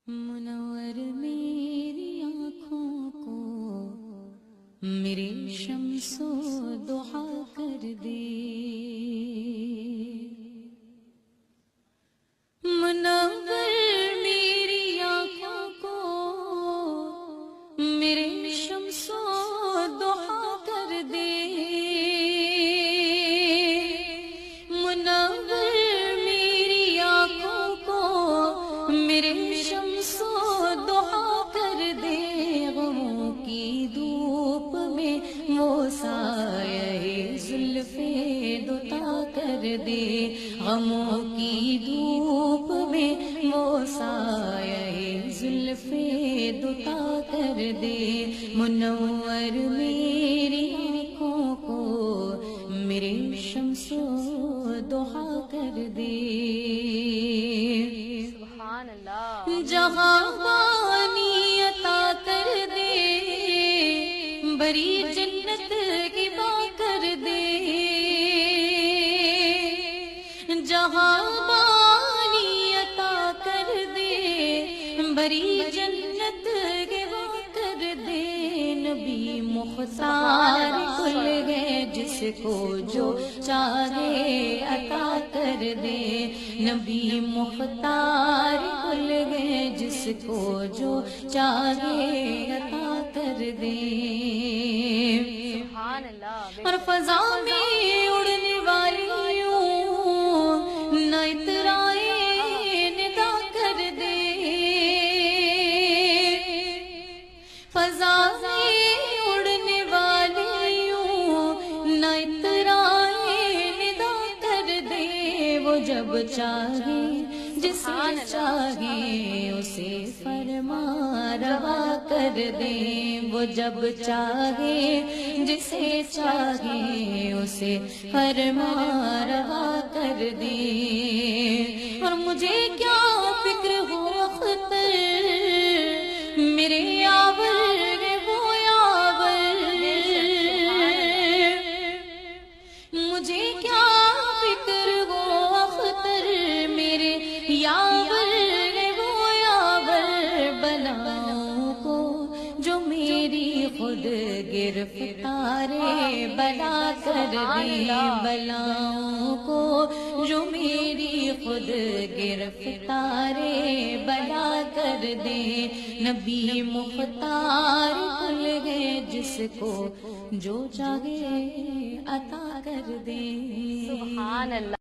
منور میری آنکھوں کو میرے شمس و ضحا کر دے، منور میری آنکھوں کو میرے شمس و ضحا کر دے، منور میری آنکھوں کو میرے شمس و ضحا کر دے، غموں کی دھوپ میں وہ سایہ زلف دوتا کر دے، غموں کی دھوپ میں وہ سایہ زلف دوتا کر دے، منور میری آنکھوں کو میرے شمس و ضحا کر دے، سبحان اللہ۔ جہاں بانی عطا کر دے، بری جنت کی با کر دے، جہاں بانی عطا کر دے، بری جنت کی با کر دے، نبی مختار کھل گئے جس کو جو چاہے عطا کر دے، نبی مختار کھل گئے جس کو جو چاہے عطا کر دے، سبحان اللہ۔ اور فضا میں اڑنے والیوں نہ اترائے ندا کر دے، فضا میں اڑنے والیوں نہ اترائے ندا کر دے، وہ جب چاہے جسے چاہے اسے فرما روا کر دے، وہ جب چاہے جسے چاہے اسے فرما روا کر دے، اور مجھے کیا فکر ہو اختر میرے یاور وہ یاور، مجھے کیا فکر ہو اختر میرے یاور وہ یاور، بلاؤں کو جو میری خود گرفتار بلا کر دے، بلاؤں کو جو میری خود گرفتار بلا کر دے، نبی مختار کھل گئے جس کو جو چاہے عطا کر دے، سبحان اللہ۔